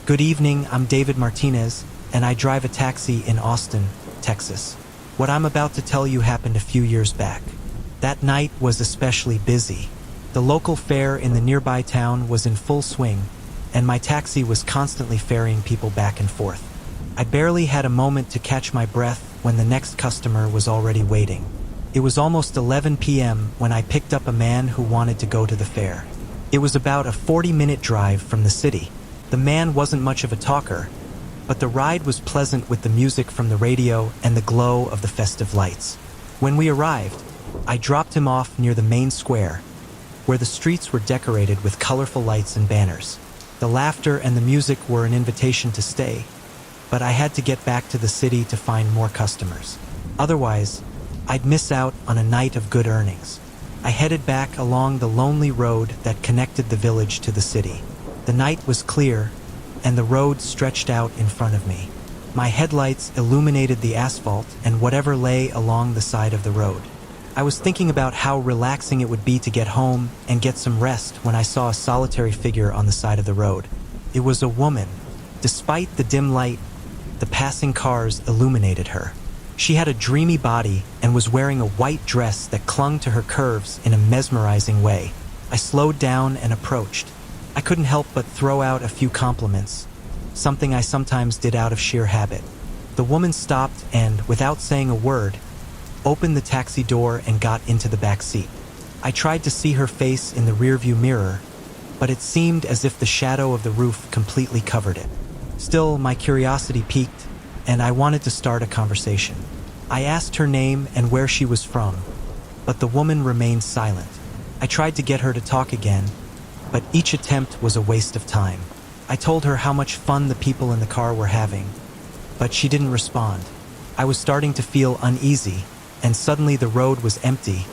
Good evening, I'm David Martinez, and I drive a taxi in Austin, Texas. What I'm about to tell you happened a few years back. That night was especially busy. The local fair in the nearby town was in full swing, and my taxi was constantly ferrying people back and forth. I barely had a moment to catch my breath when the next customer was already waiting. It was almost 11 p.m. when I picked up a man who wanted to go to the fair. It was about a 40-minute drive from the city. The man wasn't much of a talker, but the ride was pleasant with the music from the radio and the glow of the festive lights. When we arrived, I dropped him off near the main square, where the streets were decorated with colorful lights and banners. The laughter and the music were an invitation to stay, but I had to get back to the city to find more customers. Otherwise, I'd miss out on a night of good earnings. I headed back along the lonely road that connected the village to the city. The night was clear, and the road stretched out in front of me. My headlights illuminated the asphalt and whatever lay along the side of the road. I was thinking about how relaxing it would be to get home and get some rest when I saw a solitary figure on the side of the road. It was a woman. Despite the dim light, the passing cars illuminated her. She had a dreamy body and was wearing a white dress that clung to her curves in a mesmerizing way. I slowed down and approached. I couldn't help but throw out a few compliments, something I sometimes did out of sheer habit. The woman stopped and, without saying a word, opened the taxi door and got into the back seat. I tried to see her face in the rearview mirror, but it seemed as if the shadow of the roof completely covered it. Still, my curiosity piqued, and I wanted to start a conversation. I asked her name and where she was from, but the woman remained silent. I tried to get her to talk again, but each attempt was a waste of time. I told her how much fun the people in the car were having, but she didn't respond. I was starting to feel uneasy, and suddenly the road was empty,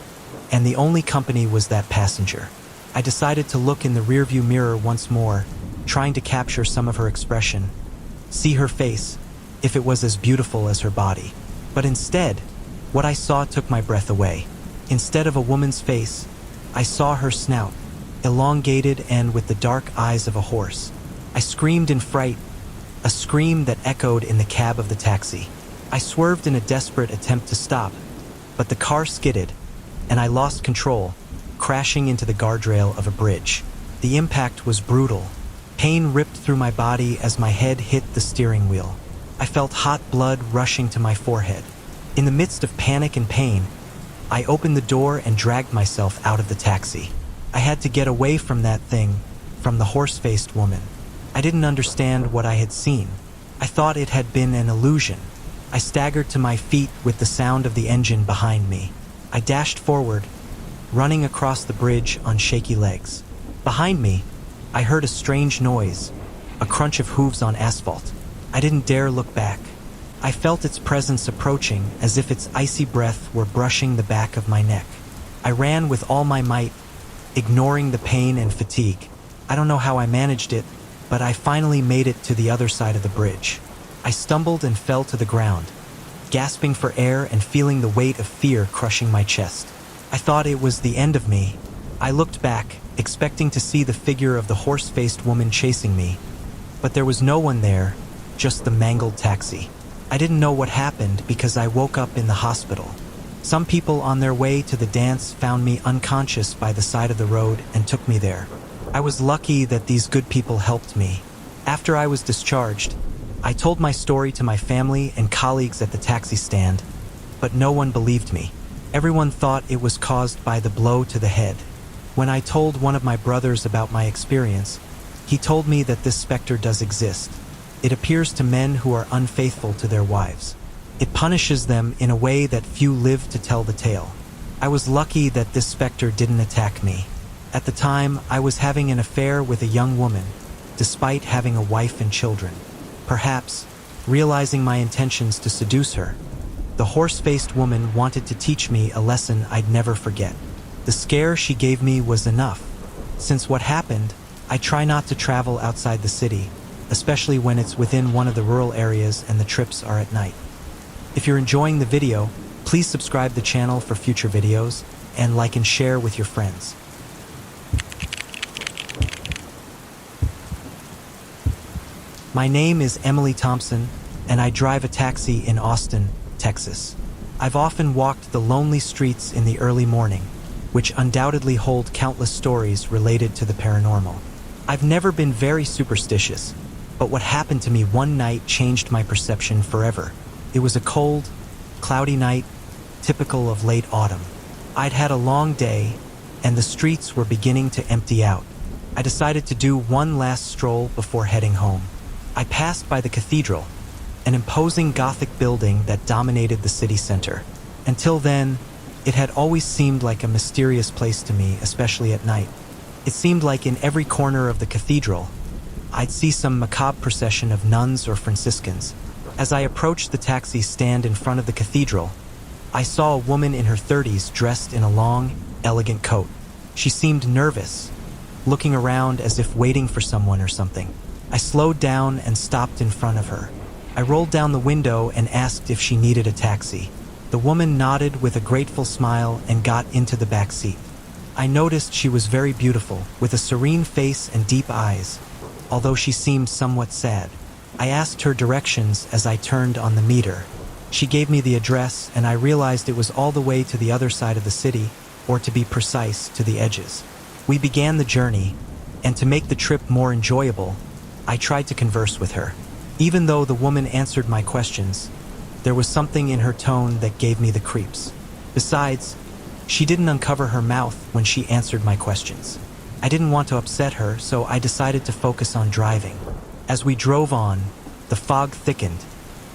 and the only company was that passenger. I decided to look in the rearview mirror once more, trying to capture some of her expression, see her face, if it was as beautiful as her body. But instead, what I saw took my breath away. Instead of a woman's face, I saw her snout, elongated and with the dark eyes of a horse. I screamed in fright, a scream that echoed in the cab of the taxi. I swerved in a desperate attempt to stop, but the car skidded, and I lost control, crashing into the guardrail of a bridge. The impact was brutal. Pain ripped through my body as my head hit the steering wheel. I felt hot blood rushing to my forehead. In the midst of panic and pain, I opened the door and dragged myself out of the taxi. I had to get away from that thing, from the horse-faced woman. I didn't understand what I had seen. I thought it had been an illusion. I staggered to my feet with the sound of the engine behind me. I dashed forward, running across the bridge on shaky legs. Behind me, I heard a strange noise, a crunch of hooves on asphalt. I didn't dare look back. I felt its presence approaching as if its icy breath were brushing the back of my neck. I ran with all my might, ignoring the pain and fatigue. I don't know how I managed it, but I finally made it to the other side of the bridge. I stumbled and fell to the ground, gasping for air and feeling the weight of fear crushing my chest. I thought it was the end of me. I looked back, expecting to see the figure of the horse-faced woman chasing me, but there was no one there, just the mangled taxi. I didn't know what happened because I woke up in the hospital. Some people on their way to the dance found me unconscious by the side of the road and took me there. I was lucky that these good people helped me. After I was discharged, I told my story to my family and colleagues at the taxi stand, but no one believed me. Everyone thought it was caused by the blow to the head. When I told one of my brothers about my experience, he told me that this specter does exist. It appears to men who are unfaithful to their wives. It punishes them in a way that few live to tell the tale. I was lucky that this specter didn't attack me. At the time, I was having an affair with a young woman, despite having a wife and children. Perhaps, realizing my intentions to seduce her, the horse-faced woman wanted to teach me a lesson I'd never forget. The scare she gave me was enough. Since what happened, I try not to travel outside the city, especially when it's within one of the rural areas and the trips are at night. If you're enjoying the video, please subscribe the channel for future videos, and like and share with your friends. My name is Emily Thompson, and I drive a taxi in Austin, Texas. I've often walked the lonely streets in the early morning, which undoubtedly hold countless stories related to the paranormal. I've never been very superstitious, but what happened to me one night changed my perception forever. It was a cold, cloudy night, typical of late autumn. I'd had a long day, and the streets were beginning to empty out. I decided to do one last stroll before heading home. I passed by the cathedral, an imposing Gothic building that dominated the city center. Until then, it had always seemed like a mysterious place to me, especially at night. It seemed like in every corner of the cathedral, I'd see some macabre procession of nuns or Franciscans. As I approached the taxi stand in front of the cathedral, I saw a woman in her 30s dressed in a long, elegant coat. She seemed nervous, looking around as if waiting for someone or something. I slowed down and stopped in front of her. I rolled down the window and asked if she needed a taxi. The woman nodded with a grateful smile and got into the back seat. I noticed she was very beautiful, with a serene face and deep eyes, although she seemed somewhat sad. I asked her directions as I turned on the meter. She gave me the address, and I realized it was all the way to the other side of the city, or to be precise, to the edges. We began the journey, and to make the trip more enjoyable, I tried to converse with her. Even though the woman answered my questions, there was something in her tone that gave me the creeps. Besides, she didn't uncover her mouth when she answered my questions. I didn't want to upset her, so I decided to focus on driving. As we drove on, the fog thickened,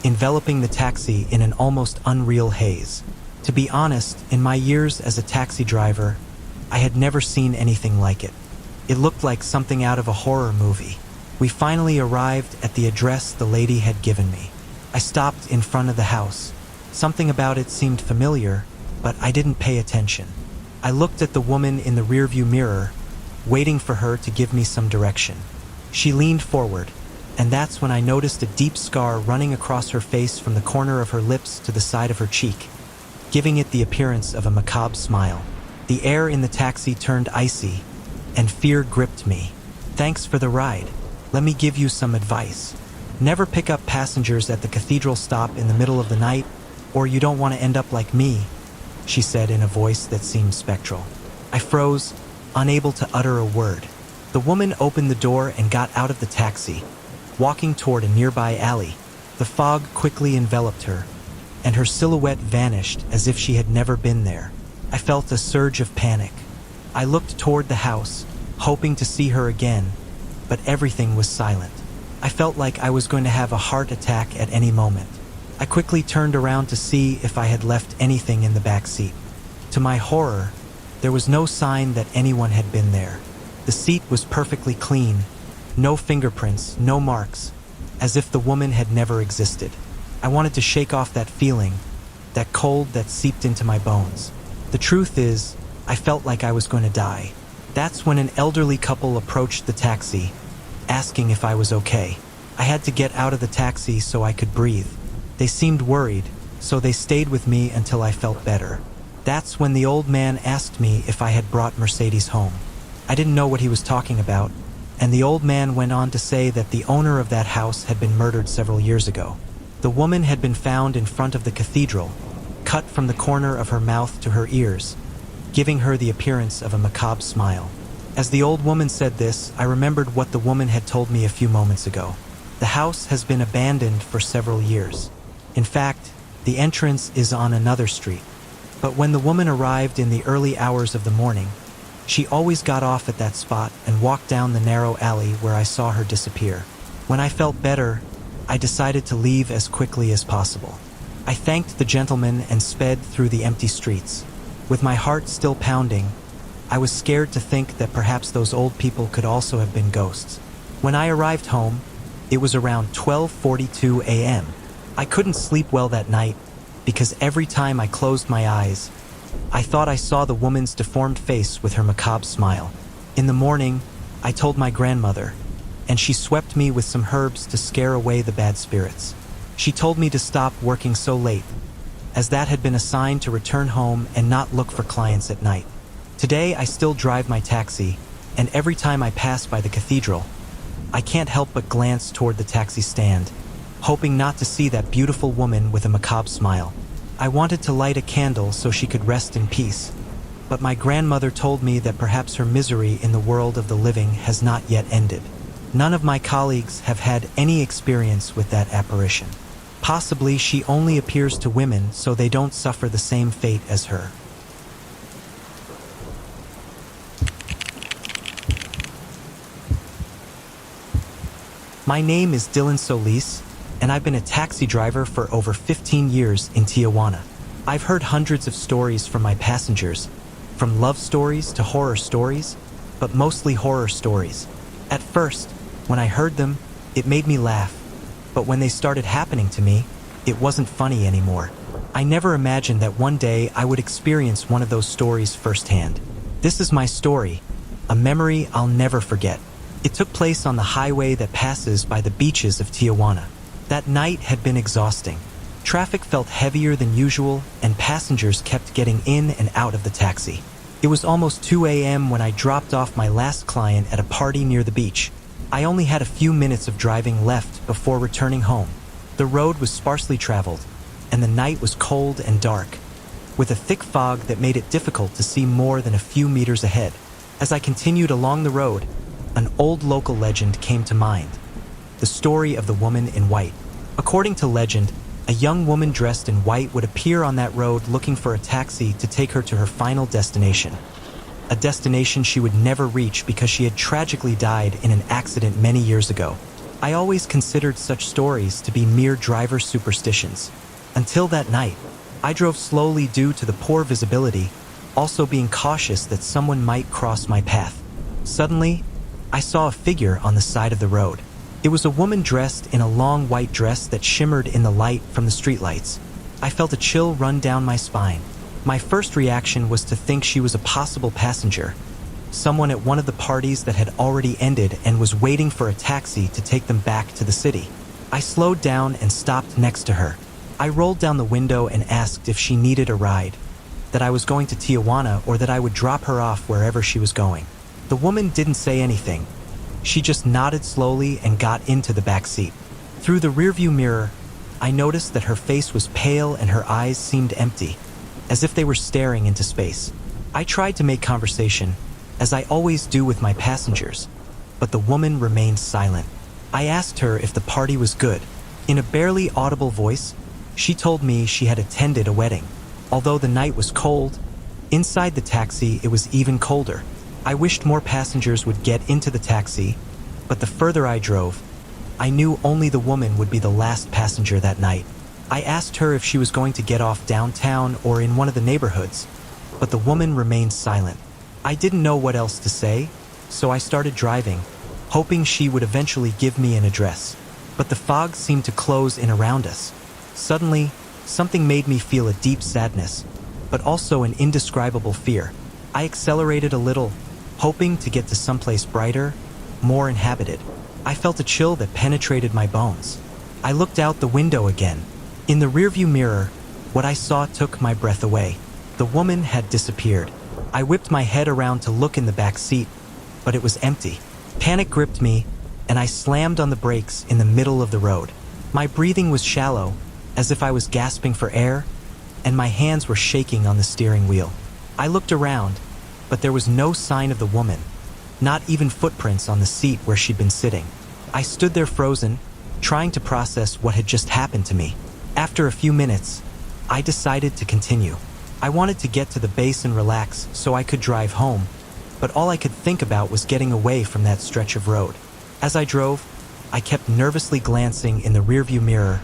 enveloping the taxi in an almost unreal haze. To be honest, in my years as a taxi driver, I had never seen anything like it. It looked like something out of a horror movie. We finally arrived at the address the lady had given me. I stopped in front of the house. Something about it seemed familiar, but I didn't pay attention. I looked at the woman in the rearview mirror, waiting for her to give me some direction. She leaned forward, and that's when I noticed a deep scar running across her face from the corner of her lips to the side of her cheek, giving it the appearance of a macabre smile. The air in the taxi turned icy, and fear gripped me. "Thanks for the ride. Let me give you some advice. Never pick up passengers at the cathedral stop in the middle of the night, or you don't want to end up like me," she said in a voice that seemed spectral. I froze, unable to utter a word. The woman opened the door and got out of the taxi, walking toward a nearby alley. The fog quickly enveloped her, and her silhouette vanished as if she had never been there. I felt a surge of panic. I looked toward the house, hoping to see her again, but everything was silent. I felt like I was going to have a heart attack at any moment. I quickly turned around to see if I had left anything in the back seat. To my horror, there was no sign that anyone had been there. The seat was perfectly clean, no fingerprints, no marks, as if the woman had never existed. I wanted to shake off that feeling, that cold that seeped into my bones. The truth is, I felt like I was going to die. That's when an elderly couple approached the taxi, asking if I was okay. I had to get out of the taxi so I could breathe. They seemed worried, so they stayed with me until I felt better. That's when the old man asked me if I had brought Mercedes home. I didn't know what he was talking about, and the old man went on to say that the owner of that house had been murdered several years ago. The woman had been found in front of the cathedral, cut from the corner of her mouth to her ears, giving her the appearance of a macabre smile. As the old woman said this, I remembered what the woman had told me a few moments ago. The house has been abandoned for several years. In fact, the entrance is on another street. But when the woman arrived in the early hours of the morning, she always got off at that spot and walked down the narrow alley where I saw her disappear. When I felt better, I decided to leave as quickly as possible. I thanked the gentleman and sped through the empty streets. With my heart still pounding, I was scared to think that perhaps those old people could also have been ghosts. When I arrived home, it was around 12:42 a.m. I couldn't sleep well that night because every time I closed my eyes, I thought I saw the woman's deformed face with her macabre smile. In the morning, I told my grandmother, and she swept me with some herbs to scare away the bad spirits. She told me to stop working so late, as that had been a sign to return home and not look for clients at night. Today, I still drive my taxi, and every time I pass by the cathedral, I can't help but glance toward the taxi stand, hoping not to see that beautiful woman with a macabre smile. I wanted to light a candle so she could rest in peace, but my grandmother told me that perhaps her misery in the world of the living has not yet ended. None of my colleagues have had any experience with that apparition. Possibly she only appears to women so they don't suffer the same fate as her. My name is Dylan Solis, and I've been a taxi driver for over 15 years in Tijuana. I've heard hundreds of stories from my passengers, from love stories to horror stories, but mostly horror stories. At first, when I heard them, it made me laugh, but when they started happening to me, it wasn't funny anymore. I never imagined that one day I would experience one of those stories firsthand. This is my story, a memory I'll never forget. It took place on the highway that passes by the beaches of Tijuana. That night had been exhausting. Traffic felt heavier than usual, and passengers kept getting in and out of the taxi. It was almost 2 a.m. when I dropped off my last client at a party near the beach. I only had a few minutes of driving left before returning home. The road was sparsely traveled, and the night was cold and dark, with a thick fog that made it difficult to see more than a few meters ahead. As I continued along the road, an old local legend came to mind. The story of the woman in white. According to legend, a young woman dressed in white would appear on that road looking for a taxi to take her to her final destination. A destination she would never reach because she had tragically died in an accident many years ago. I always considered such stories to be mere driver superstitions. Until that night, I drove slowly due to the poor visibility, also being cautious that someone might cross my path. Suddenly, I saw a figure on the side of the road. It was a woman dressed in a long white dress that shimmered in the light from the streetlights. I felt a chill run down my spine. My first reaction was to think she was a possible passenger, someone at one of the parties that had already ended and was waiting for a taxi to take them back to the city. I slowed down and stopped next to her. I rolled down the window and asked if she needed a ride, that I was going to Tijuana or that I would drop her off wherever she was going. The woman didn't say anything. She just nodded slowly and got into the back seat. Through the rearview mirror, I noticed that her face was pale and her eyes seemed empty, as if they were staring into space. I tried to make conversation, as I always do with my passengers, but the woman remained silent. I asked her if the party was good. In a barely audible voice, she told me she had attended a wedding. Although the night was cold, inside the taxi it was even colder. I wished more passengers would get into the taxi, but the further I drove, I knew only the woman would be the last passenger that night. I asked her if she was going to get off downtown or in one of the neighborhoods, but the woman remained silent. I didn't know what else to say, so I started driving, hoping she would eventually give me an address. But the fog seemed to close in around us. Suddenly, something made me feel a deep sadness, but also an indescribable fear. I accelerated a little, hoping to get to someplace brighter, more inhabited. I felt a chill that penetrated my bones. I looked out the window again. In the rearview mirror, what I saw took my breath away. The woman had disappeared. I whipped my head around to look in the back seat, but it was empty. Panic gripped me, and I slammed on the brakes in the middle of the road. My breathing was shallow, as if I was gasping for air, and my hands were shaking on the steering wheel. I looked around, but there was no sign of the woman, not even footprints on the seat where she'd been sitting. I stood there frozen, trying to process what had just happened to me. After a few minutes, I decided to continue. I wanted to get to the base and relax so I could drive home, but all I could think about was getting away from that stretch of road. As I drove, I kept nervously glancing in the rearview mirror,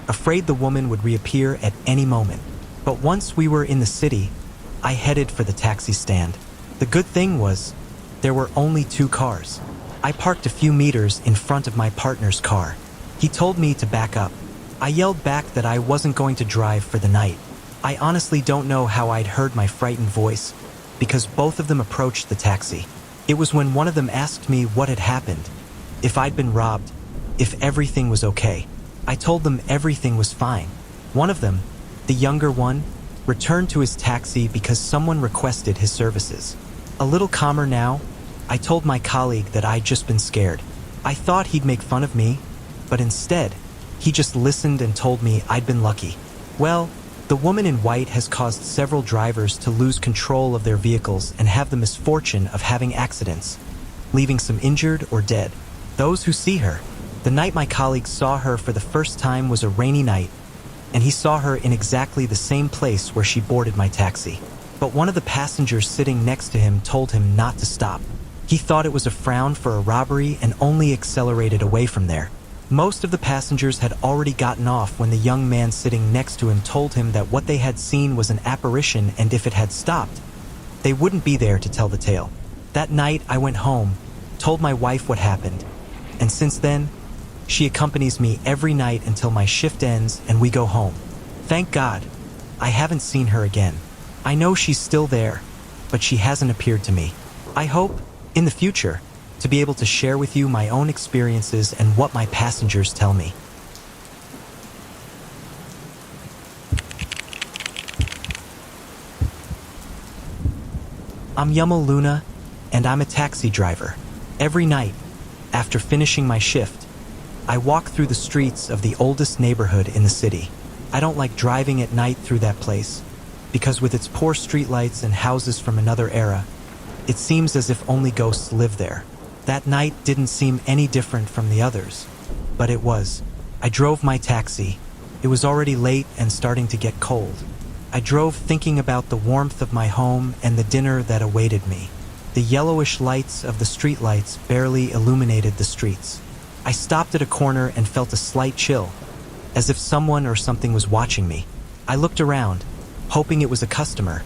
afraid the woman would reappear at any moment. But once we were in the city, I headed for the taxi stand. The good thing was, there were only 2 cars. I parked a few meters in front of my partner's car. He told me to back up. I yelled back that I wasn't going to drive for the night. I honestly don't know how I'd heard my frightened voice, because both of them approached the taxi. It was when one of them asked me what had happened, if I'd been robbed, if everything was okay. I told them everything was fine. One of them, the younger one, returned to his taxi because someone requested his services. A little calmer now, I told my colleague that I'd just been scared. I thought he'd make fun of me, but instead, he just listened and told me I'd been lucky. Well, the woman in white has caused several drivers to lose control of their vehicles and have the misfortune of having accidents, leaving some injured or dead. Those who see her. The night my colleague saw her for the first time was a rainy night, and he saw her in exactly the same place where she boarded my taxi. But one of the passengers sitting next to him told him not to stop. He thought it was a frown for a robbery and only accelerated away from there. Most of the passengers had already gotten off when the young man sitting next to him told him that what they had seen was an apparition, and if it had stopped, they wouldn't be there to tell the tale. That night I went home, told my wife what happened, and since then, she accompanies me every night until my shift ends and we go home. Thank God, I haven't seen her again. I know she's still there, but she hasn't appeared to me. I hope, in the future, to be able to share with you my own experiences and what my passengers tell me. I'm Yummel Luna, and I'm a taxi driver. Every night, after finishing my shift, I walk through the streets of the oldest neighborhood in the city. I don't like driving at night through that place, because with its poor streetlights and houses from another era, it seems as if only ghosts live there. That night didn't seem any different from the others, but it was. I drove my taxi. It was already late and starting to get cold. I drove thinking about the warmth of my home and the dinner that awaited me. The yellowish lights of the streetlights barely illuminated the streets. I stopped at a corner and felt a slight chill, as if someone or something was watching me. I looked around, hoping it was a customer,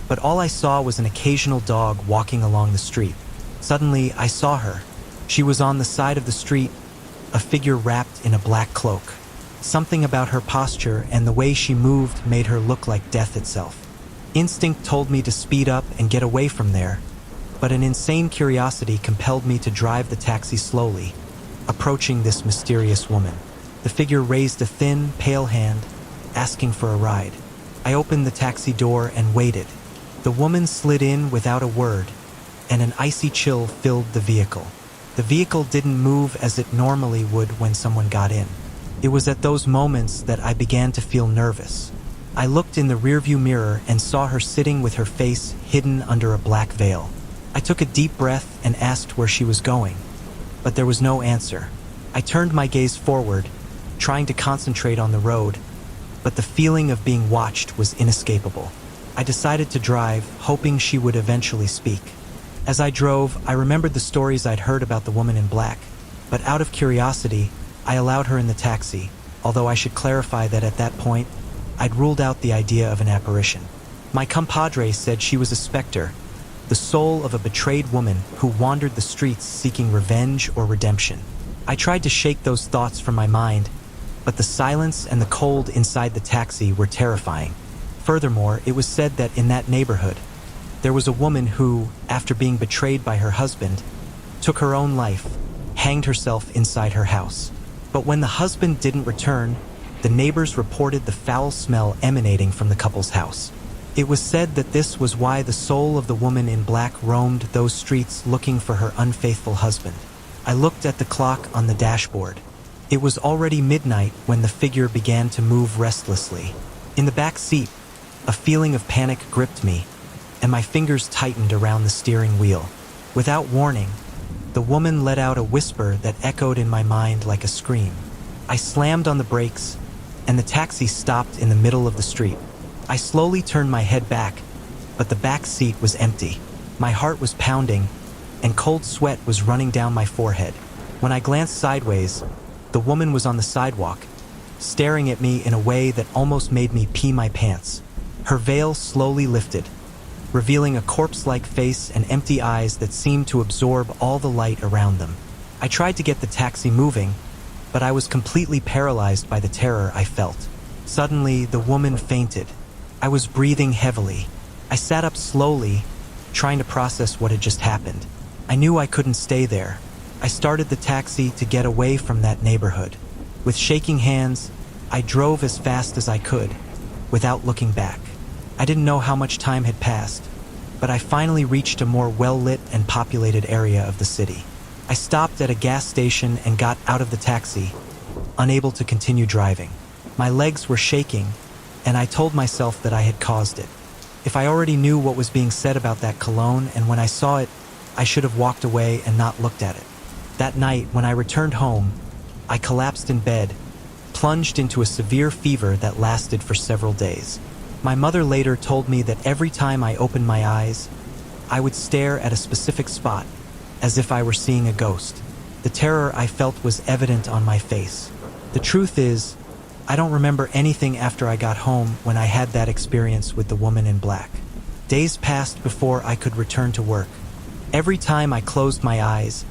but all I saw was an occasional dog walking along the street. Suddenly, I saw her. She was on the side of the street, a figure wrapped in a black cloak. Something about her posture and the way she moved made her look like death itself. Instinct told me to speed up and get away from there, but an insane curiosity compelled me to drive the taxi slowly, approaching this mysterious woman. The figure raised a thin, pale hand, asking for a ride. I opened the taxi door and waited. The woman slid in without a word, and an icy chill filled the vehicle. The vehicle didn't move as it normally would when someone got in. It was at those moments that I began to feel nervous. I looked in the rearview mirror and saw her sitting with her face hidden under a black veil. I took a deep breath and asked where she was going, but there was no answer. I turned my gaze forward, trying to concentrate on the road, but the feeling of being watched was inescapable. I decided to drive, hoping she would eventually speak. As I drove, I remembered the stories I'd heard about the woman in black, but out of curiosity, I allowed her in the taxi, although I should clarify that at that point, I'd ruled out the idea of an apparition. My compadre said she was a specter, the soul of a betrayed woman who wandered the streets seeking revenge or redemption. I tried to shake those thoughts from my mind, but the silence and the cold inside the taxi were terrifying. Furthermore, it was said that in that neighborhood, there was a woman who, after being betrayed by her husband, took her own life, hanged herself inside her house. But when the husband didn't return, the neighbors reported the foul smell emanating from the couple's house. It was said that this was why the soul of the woman in black roamed those streets looking for her unfaithful husband. I looked at the clock on the dashboard. It was already midnight when the figure began to move restlessly. In the back seat, a feeling of panic gripped me, and my fingers tightened around the steering wheel. Without warning, the woman let out a whisper that echoed in my mind like a scream. I slammed on the brakes, and the taxi stopped in the middle of the street. I slowly turned my head back, but the back seat was empty. My heart was pounding, and cold sweat was running down my forehead. When I glanced sideways, the woman was on the sidewalk, staring at me in a way that almost made me pee my pants. Her veil slowly lifted, revealing a corpse-like face and empty eyes that seemed to absorb all the light around them. I tried to get the taxi moving, but I was completely paralyzed by the terror I felt. Suddenly, the woman fainted. I was breathing heavily. I sat up slowly, trying to process what had just happened. I knew I couldn't stay there. I started the taxi to get away from that neighborhood. With shaking hands, I drove as fast as I could, without looking back. I didn't know how much time had passed, but I finally reached a more well-lit and populated area of the city. I stopped at a gas station and got out of the taxi, unable to continue driving. My legs were shaking, and I told myself that I had caused it. If I already knew what was being said about that cologne, and when I saw it, I should have walked away and not looked at it. That night, when I returned home, I collapsed in bed, plunged into a severe fever that lasted for several days. My mother later told me that every time I opened my eyes, I would stare at a specific spot, as if I were seeing a ghost. The terror I felt was evident on my face. The truth is, I don't remember anything after I got home when I had that experience with the woman in black. Days passed before I could return to work. Every time I closed my eyes,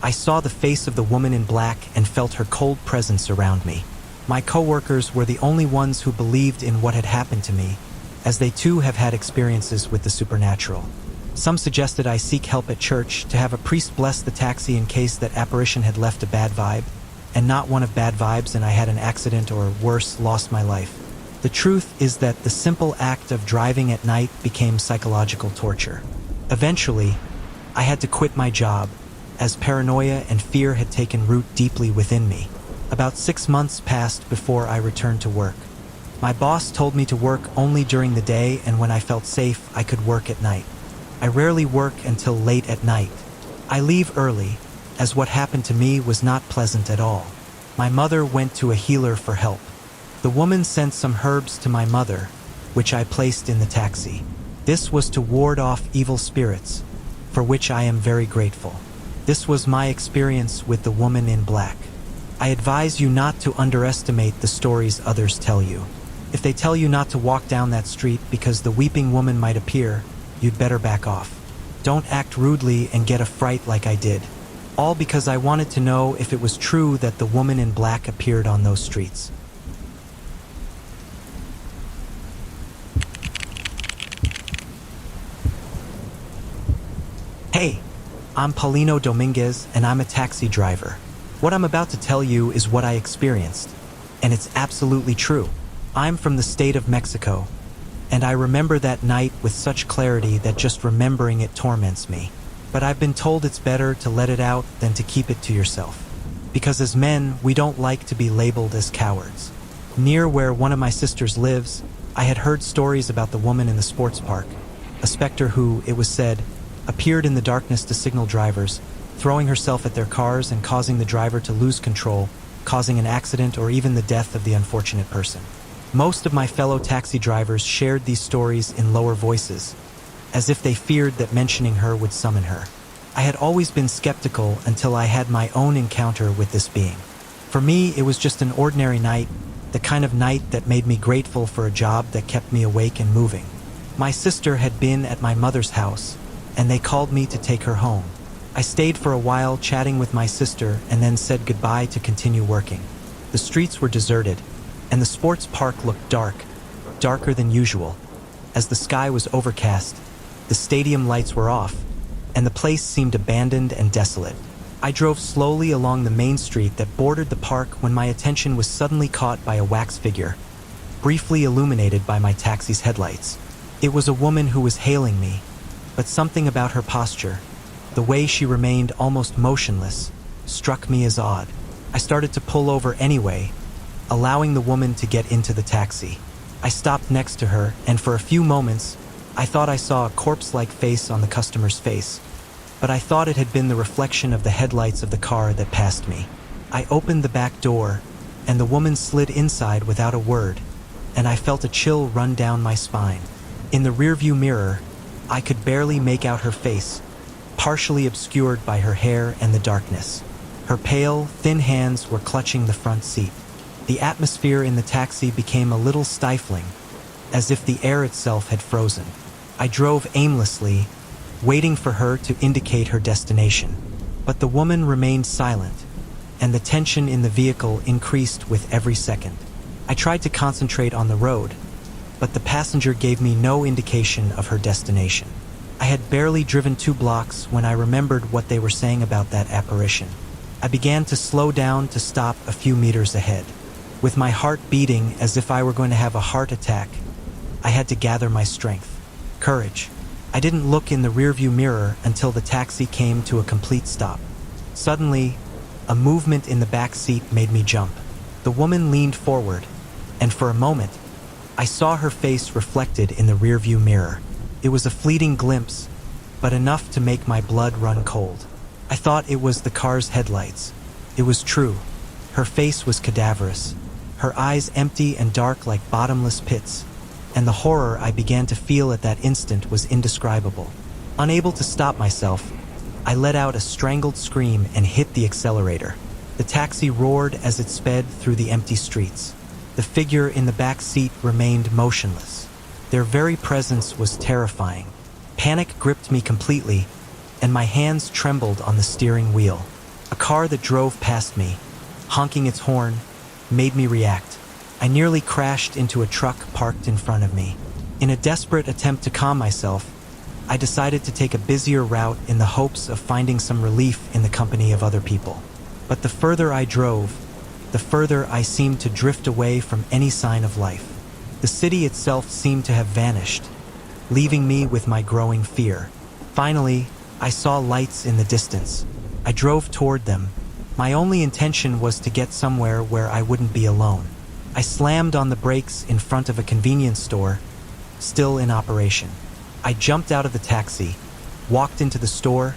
I saw the face of the woman in black and felt her cold presence around me. My coworkers were the only ones who believed in what had happened to me, as they too have had experiences with the supernatural. Some suggested I seek help at church, to have a priest bless the taxi in case that apparition had left a bad vibe, and not one of bad vibes and I had an accident or worse, lost my life. The truth is that the simple act of driving at night became psychological torture. Eventually, I had to quit my job, as paranoia and fear had taken root deeply within me. About 6 months passed before I returned to work. My boss told me to work only during the day, and when I felt safe, I could work at night. I rarely work until late at night. I leave early, as what happened to me was not pleasant at all. My mother went to a healer for help. The woman sent some herbs to my mother, which I placed in the taxi. This was to ward off evil spirits, for which I am very grateful. This was my experience with the woman in black. I advise you not to underestimate the stories others tell you. If they tell you not to walk down that street because the weeping woman might appear, you'd better back off. Don't act rudely and get a fright like I did. All because I wanted to know if it was true that the woman in black appeared on those streets. Hey, I'm Paulino Dominguez, and I'm a taxi driver. What I'm about to tell you is what I experienced, and it's absolutely true. I'm from the state of Mexico, and I remember that night with such clarity that just remembering it torments me. But I've been told it's better to let it out than to keep it to yourself. Because as men, we don't like to be labeled as cowards. Near where one of my sisters lives, I had heard stories about the woman in the sports park, a specter who, it was said, appeared in the darkness to signal drivers, throwing herself at their cars and causing the driver to lose control, causing an accident or even the death of the unfortunate person. Most of my fellow taxi drivers shared these stories in lower voices, as if they feared that mentioning her would summon her. I had always been skeptical until I had my own encounter with this being. For me, it was just an ordinary night, the kind of night that made me grateful for a job that kept me awake and moving. My sister had been at my mother's house, and they called me to take her home. I stayed for a while chatting with my sister and then said goodbye to continue working. The streets were deserted, and the sports park looked dark, darker than usual. As the sky was overcast, the stadium lights were off, and the place seemed abandoned and desolate. I drove slowly along the main street that bordered the park when my attention was suddenly caught by a wax figure, briefly illuminated by my taxi's headlights. It was a woman who was hailing me, but something about her posture, the way she remained almost motionless, struck me as odd. I started to pull over anyway, allowing the woman to get into the taxi. I stopped next to her, and for a few moments, I thought I saw a corpse-like face on the customer's face, but I thought it had been the reflection of the headlights of the car that passed me. I opened the back door, and the woman slid inside without a word, and I felt a chill run down my spine. In the rearview mirror, I could barely make out her face, partially obscured by her hair and the darkness. Her pale, thin hands were clutching the front seat. The atmosphere in the taxi became a little stifling, as if the air itself had frozen. I drove aimlessly, waiting for her to indicate her destination. But the woman remained silent, and the tension in the vehicle increased with every second. I tried to concentrate on the road, but the passenger gave me no indication of her destination. I had barely driven 2 blocks when I remembered what they were saying about that apparition. I began to slow down to stop a few meters ahead. With my heart beating as if I were going to have a heart attack, I had to gather my strength. Courage. I didn't look in the rearview mirror until the taxi came to a complete stop. Suddenly, a movement in the back seat made me jump. The woman leaned forward, and for a moment, I saw her face reflected in the rearview mirror. It was a fleeting glimpse, but enough to make my blood run cold. I thought it was the car's headlights. It was true. Her face was cadaverous, her eyes empty and dark like bottomless pits, and the horror I began to feel at that instant was indescribable. Unable to stop myself, I let out a strangled scream and hit the accelerator. The taxi roared as it sped through the empty streets. The figure in the back seat remained motionless. Their very presence was terrifying. Panic gripped me completely, and my hands trembled on the steering wheel. A car that drove past me, honking its horn, made me react. I nearly crashed into a truck parked in front of me. In a desperate attempt to calm myself, I decided to take a busier route in the hopes of finding some relief in the company of other people. But the further I drove, the further I seemed to drift away from any sign of life. The city itself seemed to have vanished, leaving me with my growing fear. Finally, I saw lights in the distance. I drove toward them. My only intention was to get somewhere where I wouldn't be alone. I slammed on the brakes in front of a convenience store, still in operation. I jumped out of the taxi, walked into the store,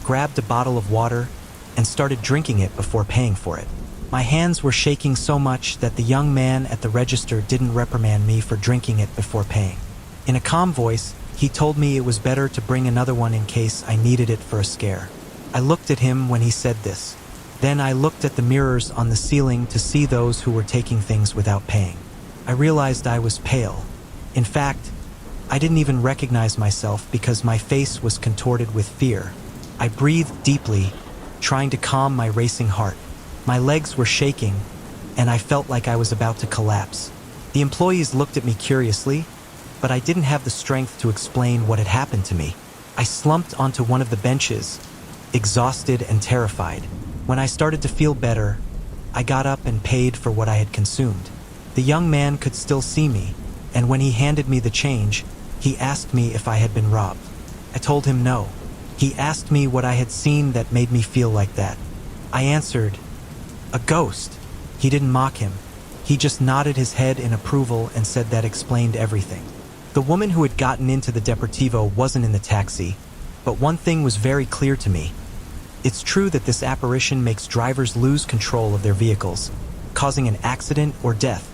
grabbed a bottle of water, and started drinking it before paying for it. My hands were shaking so much that the young man at the register didn't reprimand me for drinking it before paying. In a calm voice, he told me it was better to bring another one in case I needed it for a scare. I looked at him when he said this. Then I looked at the mirrors on the ceiling to see those who were taking things without paying. I realized I was pale. In fact, I didn't even recognize myself because my face was contorted with fear. I breathed deeply, trying to calm my racing heart. My legs were shaking, and I felt like I was about to collapse. The employees looked at me curiously, but I didn't have the strength to explain what had happened to me. I slumped onto one of the benches, exhausted and terrified. When I started to feel better, I got up and paid for what I had consumed. The young man could still see me, and when he handed me the change, he asked me if I had been robbed. I told him no. He asked me what I had seen that made me feel like that. I answered, "A ghost." He didn't mock him. He just nodded his head in approval and said that explained everything. The woman who had gotten into the Deportivo wasn't in the taxi, but one thing was very clear to me. It's true that this apparition makes drivers lose control of their vehicles, causing an accident or death.